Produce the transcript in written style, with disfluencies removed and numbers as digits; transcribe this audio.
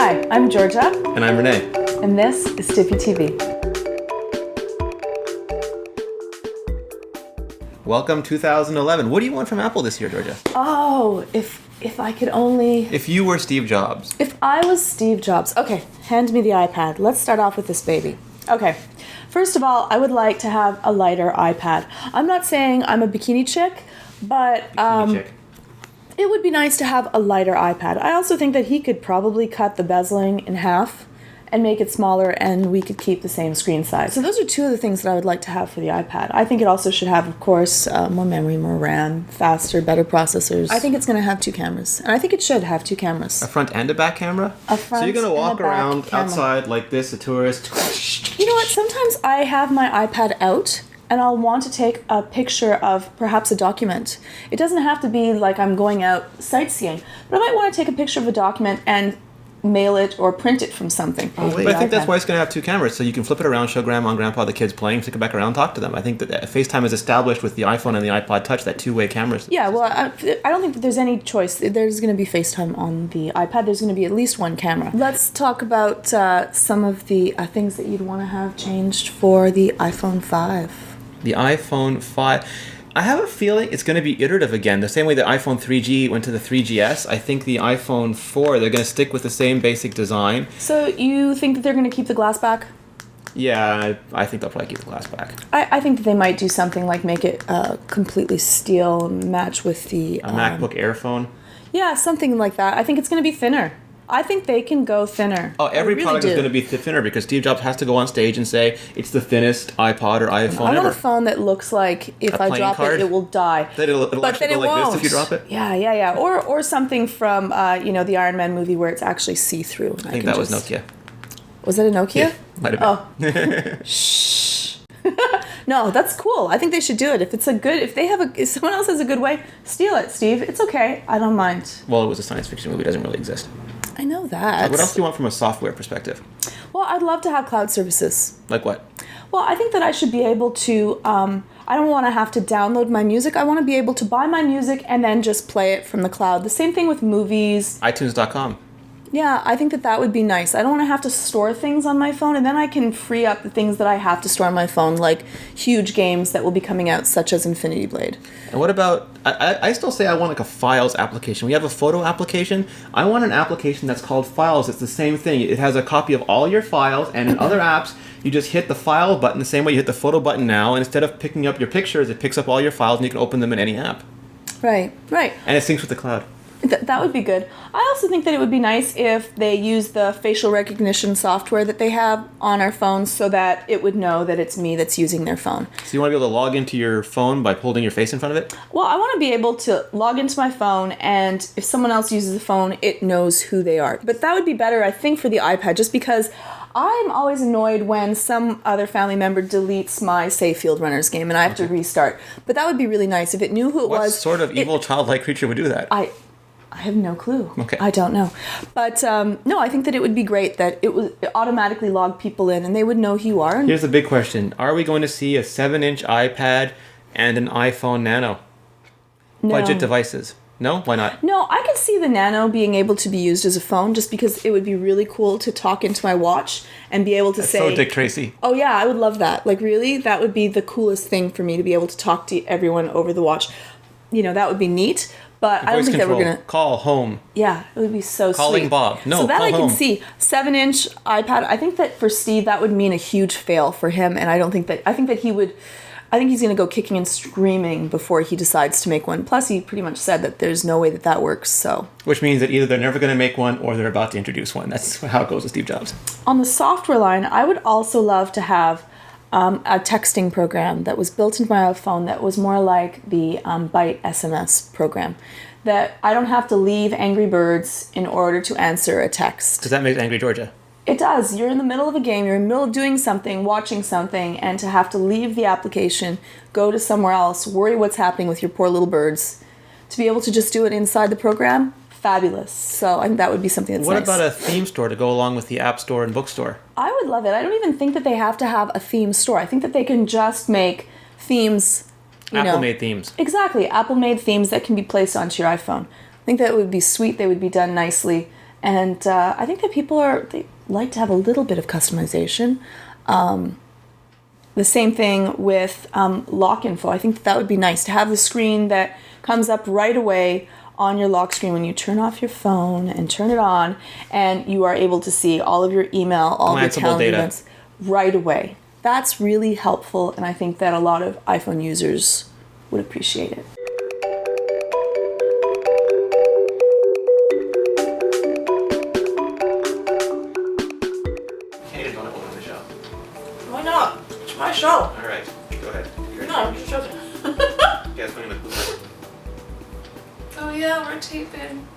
Hi, I'm Georgia. And I'm Renee. And this is TiPb TV. Welcome 2011. What do you want from Apple this year, Georgia? Oh, if I could only... If you were Steve Jobs. If I was Steve Jobs. Okay, hand me the iPad. Let's start off with this baby. Okay, first of all, I would like to have a lighter iPad. I'm not saying I'm a bikini chick, but... It would be nice to have a lighter iPad. I also think that he could probably cut the bezeling in half and make it smaller, and we could keep the same screen size. So those are two of the things that I would like to have for the iPad. I think it also should have, of course, more memory, more RAM, faster, better processors. I think it's going to have two cameras, and I think it should have two cameras. A front and a back camera? A front So you're going to walk and a back around camera. outside like this, a tourist? You know what? Sometimes I have my iPad out, and I'll want to take a picture of perhaps a document. It doesn't have to be like I'm going out sightseeing, but I might want to take a picture of a document and mail it or print it from something. But I think that's why it's going to have two cameras, so you can flip it around, show grandma and grandpa the kids playing, stick it back around, talk to them. I think that FaceTime is established with the iPhone and the iPod Touch, that two-way camera. Yeah, well, I don't think that there's any choice. There's going to be FaceTime on the iPad. There's going to be at least one camera. Let's talk about some of the things that you'd want to have changed for the iPhone 5. The iPhone 5... I have a feeling it's going to be iterative again. The same way the iPhone 3G went to the 3GS, I think the iPhone 4, they're going to stick with the same basic design. So you think that they're going to keep the glass back? Yeah, I think they'll probably keep the glass back. I think that they might do something like make it completely steel, match with the... A MacBook Air phone? Yeah, something like that. I think it's going to be thinner. I think they can go thinner. Oh, every product is going to be thinner because Steve Jobs has to go on stage and say it's the thinnest iPod or iPhone I want ever. a phone that looks like if I drop it, it will die. It'll but actually then go it like won't. this if you drop it? Yeah. Or something from, the Iron Man movie where it's actually see-through. I think that was Nokia. Was that a Nokia? Yeah, might have been. Oh. Shh. No, that's cool. I think they should do it. If someone else has a good way, steal it, Steve. It's okay. I don't mind. Well, it was a science fiction movie. It doesn't really exist. I know that. What else do you want from a software perspective? Well, I'd love to have cloud services. Like what? Well, I think that I should be able to, I don't want to have to download my music. I want to be able to buy my music and then just play it from the cloud. The same thing with movies. iTunes.com. Yeah, I think that would be nice. I don't want to have to store things on my phone, and then I can free up the things that I have to store on my phone, like huge games that will be coming out, such as Infinity Blade. And what about, I still say I want like a Files application. We have a photo application. I want an application that's called Files. It's the same thing. It has a copy of all your files, and in other apps, you just hit the File button the same way you hit the photo button now, and instead of picking up your pictures, it picks up all your files, and you can open them in any app. Right. And it syncs with the cloud. That would be good. I also think that it would be nice if they use the facial recognition software that they have on our phones so that it would know that it's me that's using their phone. So you want to be able to log into your phone by holding your face in front of it? Well, I want to be able to log into my phone, and if someone else uses the phone, it knows who they are. But that would be better, I think, for the iPad, just because I'm always annoyed when some other family member deletes my, say, Field Runners game, and I have to restart. But that would be really nice if it knew who it was. What sort of evil childlike creature would do that? I have no clue. Okay. I don't know. But, no, I think that it would be great that it automatically log people in and they would know who you are. Here's the big question. Are we going to see a 7-inch iPad and an iPhone Nano? No. Budget devices. No? Why not? No, I could see the Nano being able to be used as a phone just because it would be really cool to talk into my watch and be able to say... So Dick Tracy. Oh, yeah, I would love that. Like, really? That would be the coolest thing for me to be able to talk to everyone over the watch. That would be neat. But I don't think that we're going to... Call home. Yeah, it would be so Calling sweet. Bob. No, so that call I can home. see. 7-inch iPad. I think that for Steve, that would mean a huge fail for him. And I think that he would... I think he's going to go kicking and screaming before he decides to make one. Plus, he pretty much said that there's no way that works, so... Which means that either they're never going to make one or they're about to introduce one. That's how it goes with Steve Jobs. On the software line, I would also love to have a texting program that was built into my iPhone that was more like the Byte SMS program. That I don't have to leave Angry Birds in order to answer a text. Does that make Angry Georgia? It does. You're in the middle of a game, you're in the middle of doing something, watching something, and to have to leave the application, go to somewhere else, worry what's happening with your poor little birds, to be able to just do it inside the program, fabulous. So I think that would be something that's nice. What about a theme store to go along with the App Store and Bookstore? I would love it. I don't even think that they have to have a theme store. I think that they can just make themes. Apple-made themes. Exactly. Apple-made themes that can be placed onto your iPhone. I think that would be sweet. They would be done nicely. And I think that they like to have a little bit of customization. The same thing with lock info. I think that would be nice to have the screen that comes up right away on your lock screen when you turn off your phone and turn it on, and you are able to see all of your email, all the calendar events right away. That's really helpful, and I think that a lot of iPhone users would appreciate it. Hey, don't open the show. Why not? It's my show. All right, go ahead. No, I'm just joking. You guys putting the Oh yeah, we're taping.